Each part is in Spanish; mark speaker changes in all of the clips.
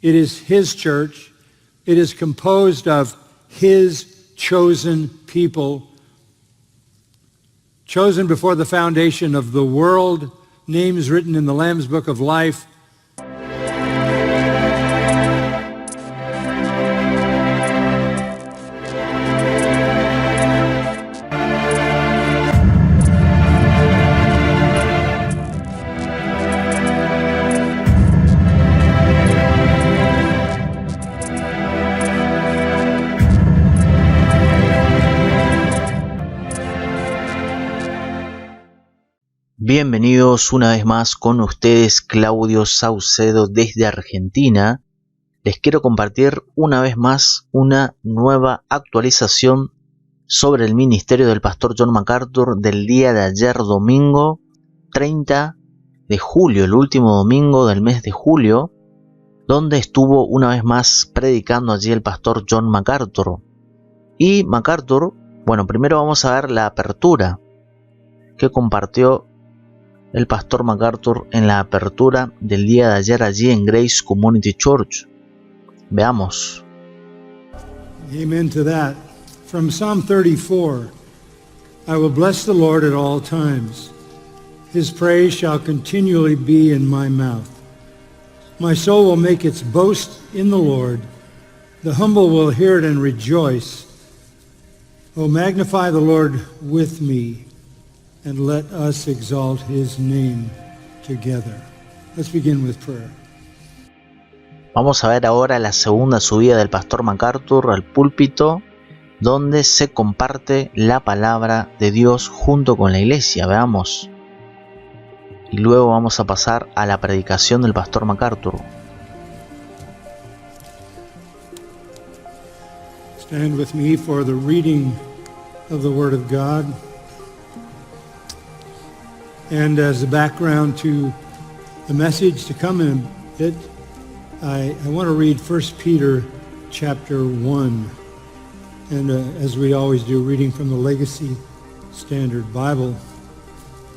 Speaker 1: It is His church. It is composed of His chosen people, chosen before the foundation of the world, names written in the Lamb's Book of Life.
Speaker 2: Bienvenidos una vez más con ustedes, Claudio Saucedo desde Argentina. Les quiero compartir una vez más una nueva actualización sobre el ministerio del pastor John MacArthur del día de ayer, domingo 30 de julio, el último domingo del mes de julio, donde estuvo una vez más predicando allí el pastor John MacArthur. Y MacArthur, bueno, primero vamos a ver la apertura que compartió el pastor MacArthur en la apertura del día de ayer allí en Grace Community Church. Veamos.
Speaker 1: Amen to that. From Psalm 34, I will bless the Lord at all times. His praise shall continually be in my mouth. My soul will make its boast in the Lord. The humble will hear it and rejoice. Oh, magnify the Lord with me, and let us exalt His name together. Let's begin with prayer.
Speaker 2: Vamos a ver ahora la segunda subida del pastor MacArthur al púlpito, donde se comparte la palabra de Dios junto con la iglesia. Veamos. Y luego vamos a pasar a la predicación del pastor MacArthur.
Speaker 1: Stand with me for the reading of the Word of God. And as a background to the message to come in a bit, I want to read 1 Peter chapter 1. And as we always do, reading from the Legacy Standard Bible,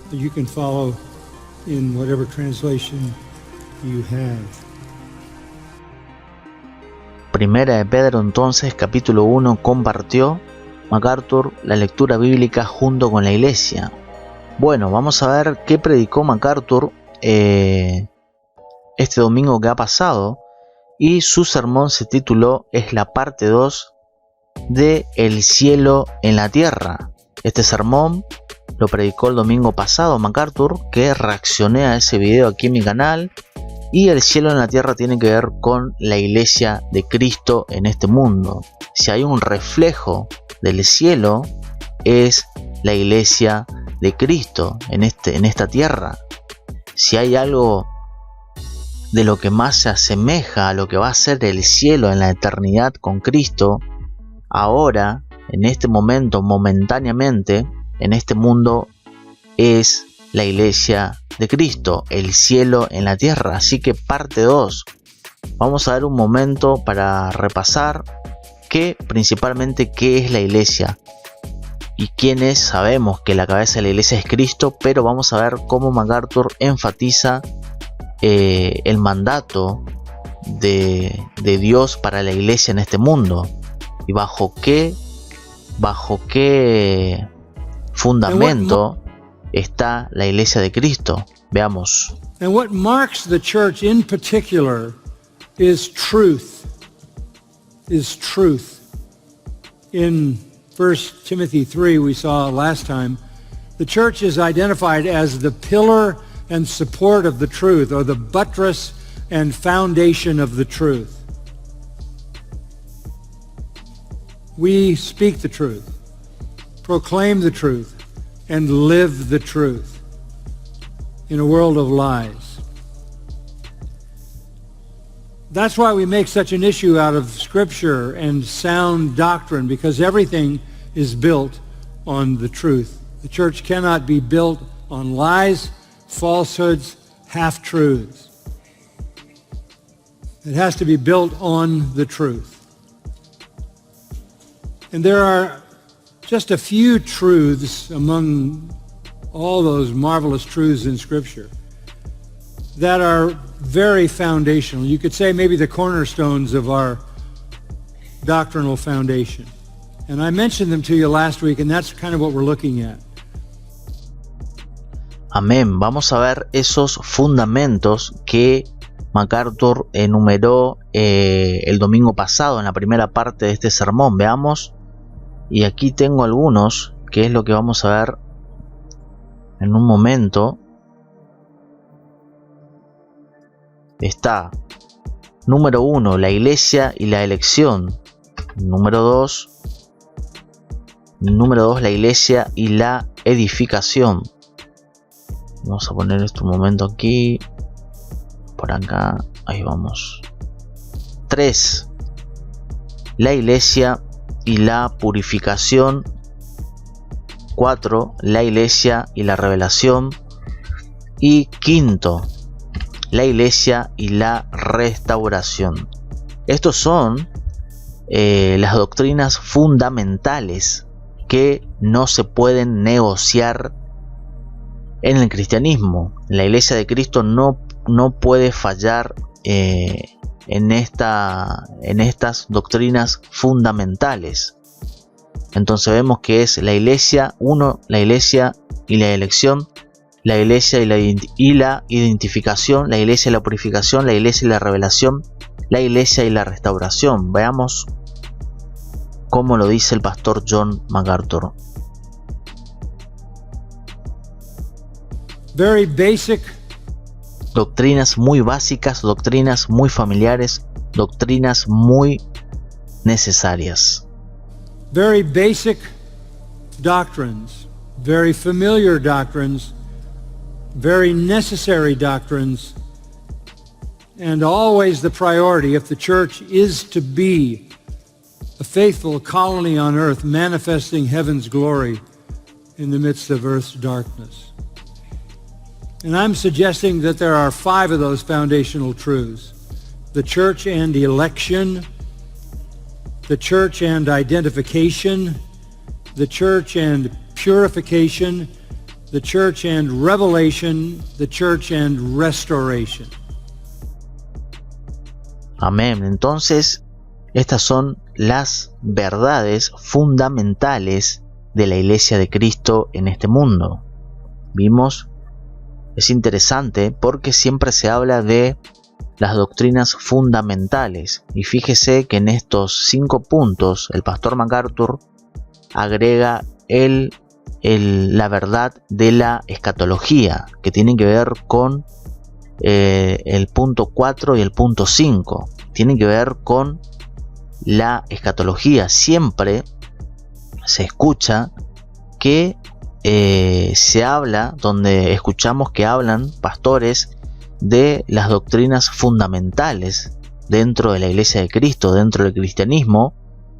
Speaker 1: that you can follow in whatever translation you have.
Speaker 2: Primera de Pedro entonces, capítulo 1, compartió MacArthur la lectura bíblica junto con la iglesia. Bueno, vamos a ver qué predicó MacArthur este domingo que ha pasado, y su sermón se tituló, es la parte 2 de El cielo en la tierra. Este sermón lo predicó el domingo pasado MacArthur, que reaccioné a ese video aquí en mi canal, y el cielo en la tierra tiene que ver con la iglesia de Cristo en este mundo. Si hay un reflejo del cielo, es la iglesia de Cristo en esta tierra. Si hay algo de lo que más se asemeja a lo que va a ser el cielo en la eternidad con Cristo, ahora, en este momento, momentáneamente, en este mundo, es la iglesia de Cristo, el cielo en la tierra. Así que parte 2. Vamos a dar un momento para repasar principalmente qué es la iglesia. Y quienes sabemos que la cabeza de la iglesia es Cristo, pero vamos a ver cómo MacArthur enfatiza el mandato de Dios para la iglesia en este mundo, y bajo qué fundamento está la iglesia de Cristo. Veamos.
Speaker 1: And what marks the church in particular is truth. In 1 Timothy 3, we saw last time, the church is identified as the pillar and support of the truth, or the buttress and foundation of the truth. We speak the truth, proclaim the truth, and live the truth in a world of lies. That's why we make such an issue out of Scripture and sound doctrine, because everything is built on the truth. The church cannot be built on lies, falsehoods, half-truths. It has to be built on the truth. And there are just a few truths among all those marvelous truths in Scripture that are very foundational. You could say maybe the cornerstones of our doctrinal foundation. And I mentioned them to you last week, and that's kind of what we're looking at.
Speaker 2: Amén. Vamos a ver esos fundamentos que MacArthur enumeró el domingo pasado en la primera parte de este sermón. Veamos. Y aquí tengo algunos, que es lo que vamos a ver en un momento. Está número 1, la iglesia y la elección. Número 2, la iglesia y la edificación. Vamos a poner esto un momento aquí, por acá, ahí vamos. 3, la iglesia y la purificación. 4, la iglesia y la revelación. Y 5, la iglesia y la restauración. Estos son las doctrinas fundamentales que no se pueden negociar en el cristianismo. La iglesia de Cristo no puede fallar en estas doctrinas fundamentales. Entonces vemos que es la iglesia, la iglesia y la elección, la iglesia y la identificación, la iglesia y la purificación, la iglesia y la revelación, la iglesia y la restauración. Veamos cómo lo dice el pastor John MacArthur.
Speaker 1: Very basic.
Speaker 2: Doctrinas muy básicas, doctrinas muy familiares, doctrinas muy necesarias.
Speaker 1: Very basic doctrines, very familiar doctrines, very necessary doctrines, and always the priority if the church is to be a faithful colony on earth manifesting heaven's glory in the midst of earth's darkness. And I'm suggesting that there are 5 of those foundational truths: the church and election, the church and identification, the church and purification, the church and revelation, the church and restoration.
Speaker 2: Amén. Entonces, estas son las verdades fundamentales de la Iglesia de Cristo en este mundo. Vimos, es interesante porque siempre se habla de las doctrinas fundamentales. Y fíjese que en estos 5 puntos el pastor MacArthur agrega la verdad de la escatología, que tiene que ver con el punto 4 y el punto 5. Tienen que ver con la escatología. Siempre se escucha que se habla, donde escuchamos que hablan pastores de las doctrinas fundamentales dentro de la Iglesia de Cristo, dentro del cristianismo,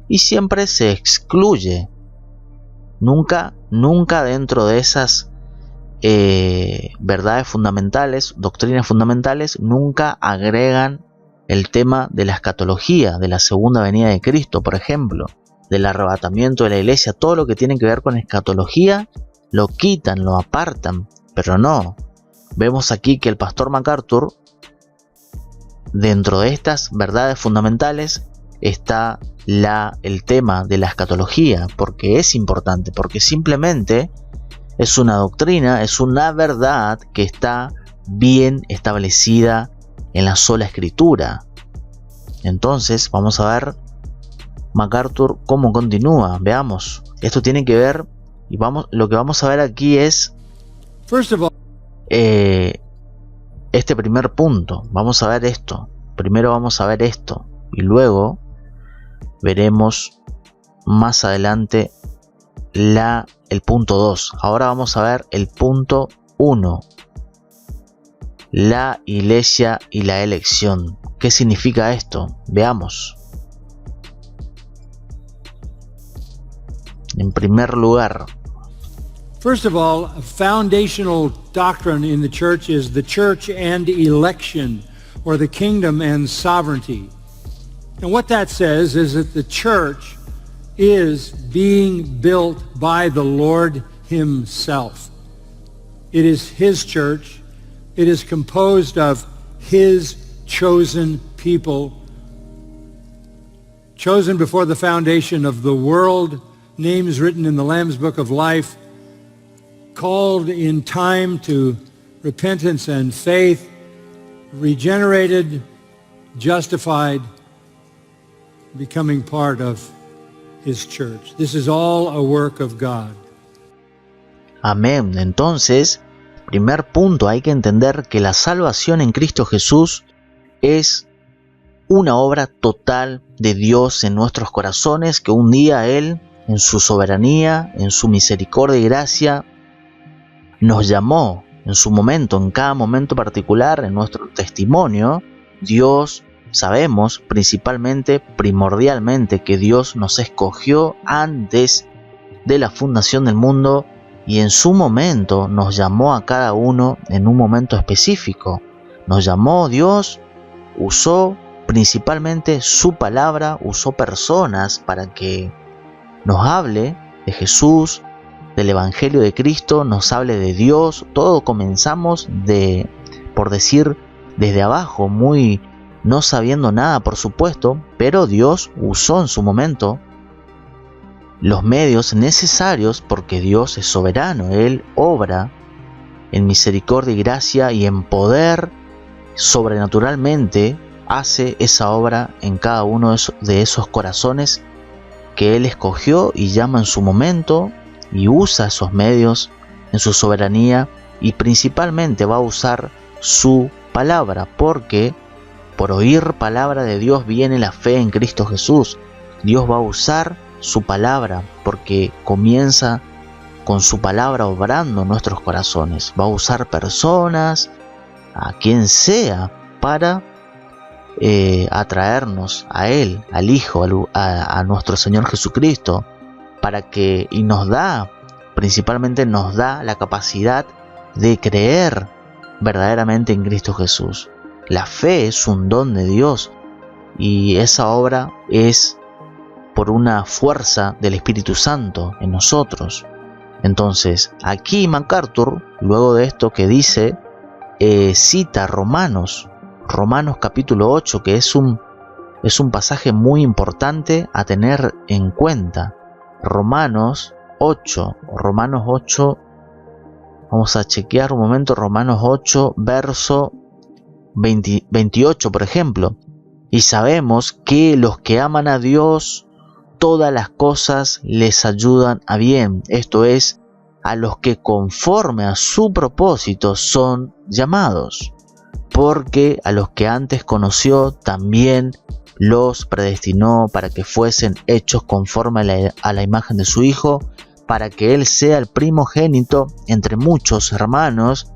Speaker 2: y siempre se excluye. Nunca dentro de esas verdades fundamentales, doctrinas fundamentales, nunca agregan el tema de la escatología, de la segunda venida de Cristo, por ejemplo, del arrebatamiento de la iglesia. Todo lo que tiene que ver con escatología lo quitan, lo apartan, pero no. Vemos aquí que el pastor MacArthur, dentro de estas verdades fundamentales, está el tema de la escatología, porque es importante, porque simplemente es una doctrina, es una verdad que está bien establecida en la sola escritura. Entonces vamos a ver MacArthur cómo continúa. Veamos, esto tiene que ver, y lo que vamos a ver aquí es este primer punto. Vamos a ver esto. Primero vamos a ver esto y luego veremos más adelante el punto 2. Ahora vamos a ver el punto 1. La iglesia y la elección. ¿Qué significa esto? Veamos. En primer lugar,
Speaker 1: first of all, a foundational doctrine in the church is the church and election, or the kingdom and sovereignty. And what that says is that the church is being built by the Lord himself. It is his church. It is composed of his chosen people, chosen before the foundation of the world, names written in the Lamb's Book of Life, called in time to repentance and faith, regenerated, justified, becoming part of his church. This is all a work of God.
Speaker 2: Amén. Entonces, primer punto, hay que entender que la salvación en Cristo Jesús es una obra total de Dios en nuestros corazones, que un día Él, en su soberanía, en su misericordia y gracia, nos llamó en su momento, en cada momento particular, en nuestro testimonio. Dios, sabemos principalmente, primordialmente, que Dios nos escogió antes de la fundación del mundo y en su momento nos llamó a cada uno en un momento específico. Nos llamó Dios, usó principalmente su palabra, usó personas para que nos hable de Jesús, del Evangelio de Cristo, nos hable de Dios. Todo comenzamos por decir, desde abajo, muy no sabiendo nada, por supuesto, pero Dios usó en su momento los medios necesarios porque Dios es soberano. Él obra en misericordia y gracia y en poder sobrenaturalmente hace esa obra en cada uno de esos corazones que Él escogió y llama en su momento, y usa esos medios en su soberanía, y principalmente va a usar su palabra, porque por oír palabra de Dios viene la fe en Cristo Jesús. Dios va a usar su palabra porque comienza con su palabra obrando en nuestros corazones. Va a usar personas, a quien sea, para atraernos a Él, al Hijo, a nuestro Señor Jesucristo, y nos da, principalmente nos da la capacidad de creer verdaderamente en Cristo Jesús. La fe es un don de Dios y esa obra es por una fuerza del Espíritu Santo en nosotros. Entonces, aquí MacArthur, luego de esto que dice, cita Romanos capítulo 8, que es un pasaje muy importante a tener en cuenta. Romanos 8, vamos a chequear un momento, Romanos 8, verso 28, por ejemplo. Y sabemos que los que aman a Dios, todas las cosas les ayudan a bien. Esto es, a los que conforme a su propósito son llamados. Porque a los que antes conoció también los predestinó para que fuesen hechos conforme a la imagen de su Hijo, para que Él sea el primogénito entre muchos hermanos.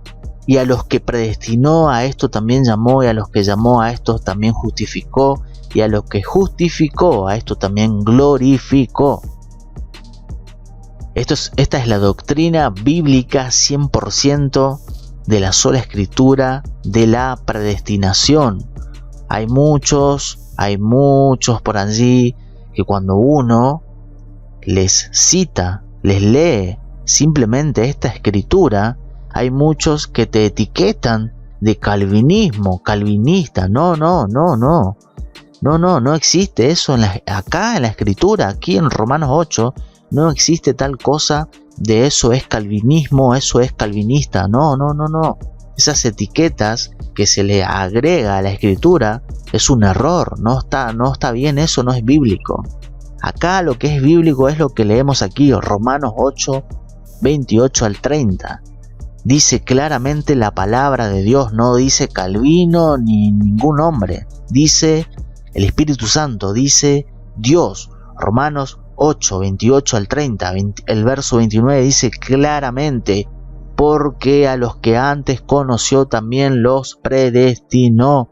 Speaker 2: Y a los que predestinó, a esto también llamó, y a los que llamó, a estos también justificó, y a los que justificó, a esto también glorificó. Esta es la doctrina bíblica 100% de la sola Escritura, de la predestinación. Hay muchos por allí que cuando uno les cita, les lee simplemente esta Escritura, hay muchos que te etiquetan de calvinismo, calvinista. No existe eso acá en la Escritura, aquí en Romanos 8, no existe tal cosa de eso es calvinismo, eso es calvinista. No. Esas etiquetas que se le agrega a la Escritura es un error, no está bien, eso no es bíblico. Acá lo que es bíblico es lo que leemos aquí, Romanos 8, 28 al 30. Dice claramente la palabra de Dios, no dice Calvino ni ningún hombre. Dice el Espíritu Santo, dice Dios. Romanos 8, 28 al 30, el verso 29 dice claramente, porque a los que antes conoció también los predestinó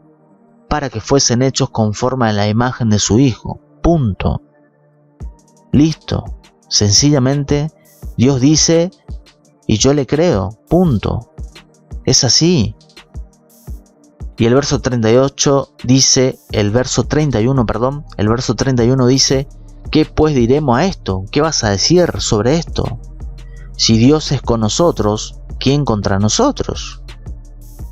Speaker 2: para que fuesen hechos conforme a la imagen de su Hijo. Punto. Listo. Sencillamente Dios dice y yo le creo. Punto. Es así. Y el verso 38 dice, el verso 31 dice, ¿qué pues diremos a esto? ¿Qué vas a decir sobre esto? Si Dios es con nosotros, ¿quién contra nosotros?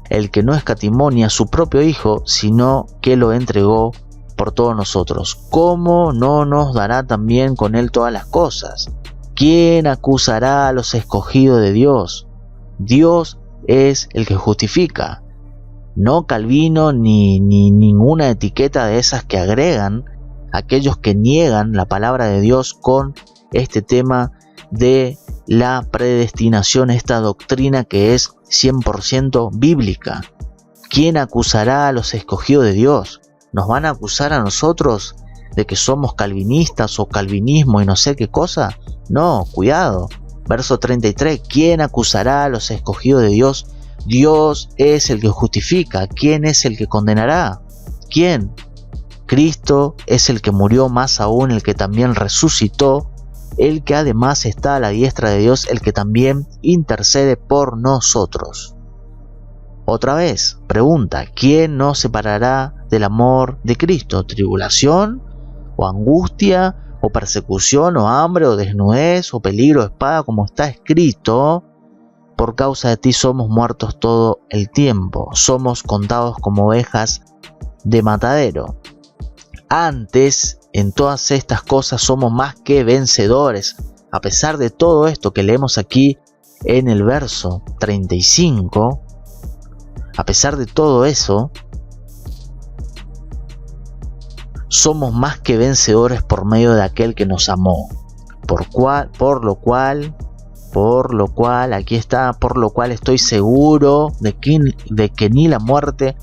Speaker 2: el que no escatimó ni a su propio Hijo, sino que lo entregó por todos nosotros, ¿cómo no nos dará también con él todas las cosas? ¿Quién acusará a los escogidos de Dios? Dios es el que justifica, no Calvino ni ninguna etiqueta de esas que agregan aquellos que niegan la palabra de Dios con este tema de la predestinación, esta doctrina que es 100% bíblica. ¿Quién acusará a los escogidos de Dios? ¿Nos van a acusar a nosotros de que somos calvinistas o calvinismo y no sé qué cosa? No, cuidado. Verso 33, ¿quién acusará a los escogidos de Dios? Dios es el que justifica. ¿Quién es el que condenará? ¿Quién? Cristo es el que murió, más aún el que también resucitó, el que además está a la diestra de Dios, el que también intercede por nosotros. Otra vez, pregunta, ¿quién nos separará del amor de Cristo? ¿Tribulación? ¿O angustia? ¿O persecución? ¿O hambre? ¿O desnudez? ¿O peligro de espada? Como está escrito, por causa de ti somos muertos todo el tiempo, somos contados como ovejas de matadero. Antes, en todas estas cosas somos más que vencedores. A pesar de todo esto que leemos aquí en el verso 35, a pesar de todo eso, somos más que vencedores por medio de aquel que nos amó. Por lo cual, aquí está, por lo cual estoy seguro de que ni la muerte,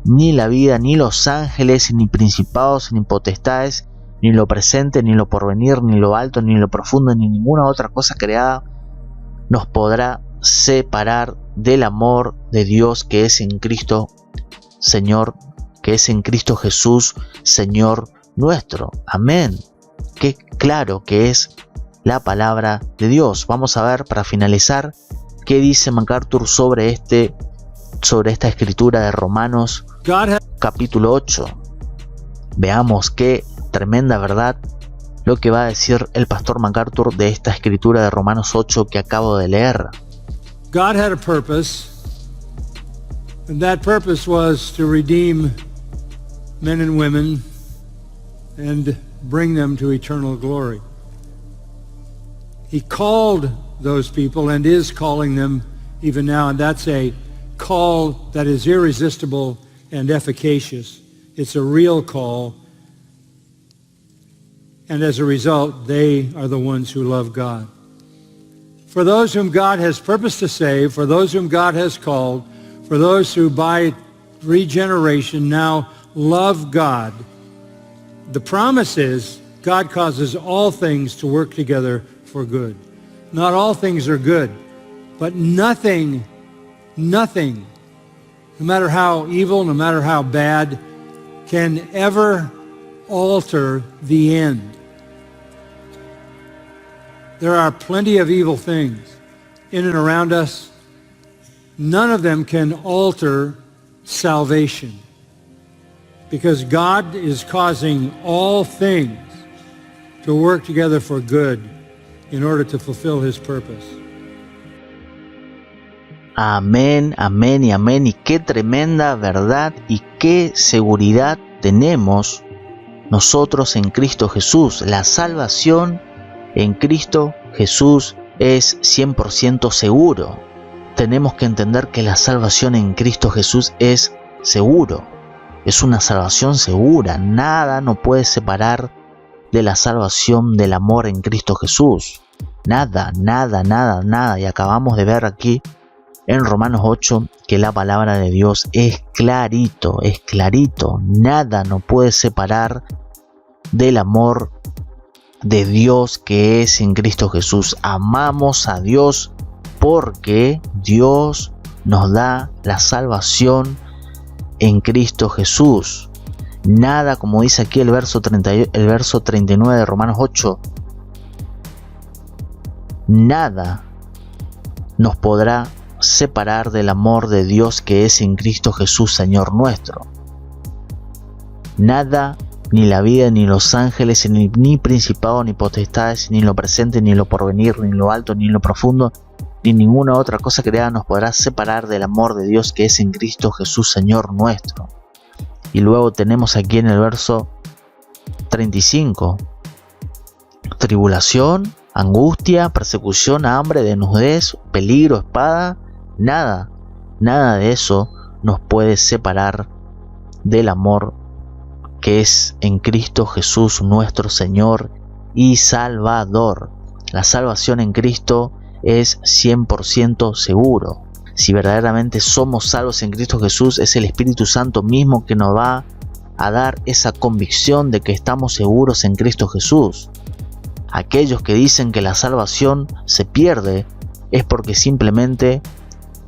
Speaker 2: ni la vida, ni los ángeles, ni principados, ni potestades, ni lo presente, ni lo porvenir, ni lo alto, ni lo profundo, ni ninguna otra cosa creada nos podrá separar del amor de Dios que es en Cristo, Señor, que es en Cristo Jesús, Señor nuestro. Amén. Qué claro que es la palabra de Dios. Vamos a ver, para finalizar, qué dice MacArthur sobre esta escritura de Romanos capítulo 8. Veamos qué tremenda verdad lo que va a decir el pastor MacArthur de esta escritura de Romanos 8 que acabo de leer.
Speaker 1: God had a purpose, and that purpose was to redeem men and women and bring them to eternal glory. He called those people and is calling them even now, and that's a call that is irresistible and efficacious. It's a real call, and as a result, they are the ones who love God. For those whom God has purposed to save, for those whom God has called, for those who by regeneration now love God, the promise is God causes all things to work together for good. Not all things are good, but nothing, no matter how evil, no matter how bad, can ever alter the end. There are plenty of evil things in and around us. None of them can alter salvation, because God is causing all things to work together for good in order to fulfill his purpose.
Speaker 2: Amén, amén y amén. Y qué tremenda verdad y qué seguridad tenemos nosotros en Cristo Jesús. La salvación en Cristo Jesús es 100% seguro. Tenemos que entender que la salvación en Cristo Jesús es seguro. Es una salvación segura. Nada nos puede separar de la salvación del amor en Cristo Jesús. Nada. Y acabamos de ver aquí en Romanos 8 que la palabra de Dios es clarito. Nada nos puede separar del amor de Dios que es en Cristo Jesús. Amamos a Dios porque Dios nos da la salvación en Cristo Jesús. Nada, como dice aquí el verso 39 de Romanos 8, nada nos podrá separar del amor de Dios que es en Cristo Jesús, Señor nuestro. Nada, ni la vida, ni los ángeles, ni principados, ni potestades, ni lo presente, ni lo porvenir, ni lo alto, ni lo profundo, ni ninguna otra cosa creada nos podrá separar del amor de Dios que es en Cristo Jesús, Señor nuestro. Y luego tenemos aquí en el verso 35, tribulación, angustia, persecución, hambre, desnudez, peligro, espada, nada de eso nos puede separar del amor que es en Cristo Jesús nuestro Señor y Salvador. La salvación en Cristo es 100% seguro. Si verdaderamente somos salvos en Cristo Jesús, es el Espíritu Santo mismo que nos va a dar esa convicción de que estamos seguros en Cristo Jesús. Aquellos que dicen que la salvación se pierde es porque simplemente,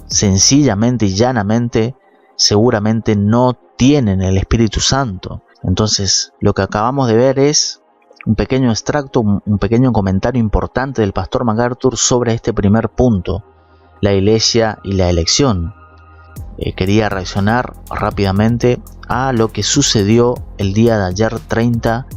Speaker 2: sencillamente y llanamente, seguramente no tienen el Espíritu Santo. Entonces, lo que acabamos de ver es un pequeño extracto, un pequeño comentario importante del pastor MacArthur sobre este primer punto, la iglesia y la elección. Quería reaccionar rápidamente a lo que sucedió el día de ayer, 30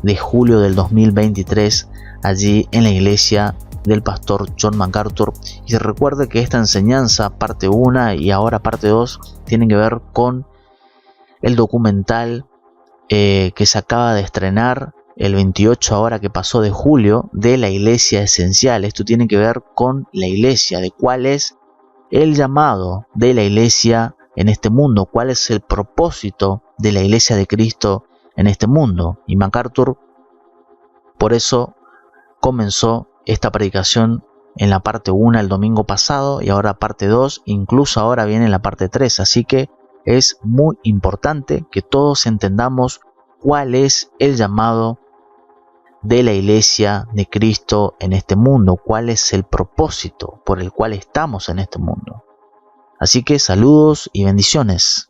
Speaker 2: de julio del 2023, allí en la iglesia del pastor John MacArthur. Y se recuerde que esta enseñanza, parte 1 y ahora parte 2, tienen que ver con el documental que se acaba de estrenar el 28 ahora que pasó de julio, de la iglesia esencial. Esto tiene que ver con la iglesia, de cuál es el llamado de la iglesia en este mundo, cuál es el propósito de la iglesia de Cristo en este mundo. Y MacArthur por eso comenzó esta predicación en la parte 1 el domingo pasado, y ahora parte 2, incluso ahora viene la parte 3. Así que es muy importante que todos entendamos cuál es el llamado de la iglesia de Cristo en este mundo, cuál es el propósito por el cual estamos en este mundo. Así que saludos y bendiciones.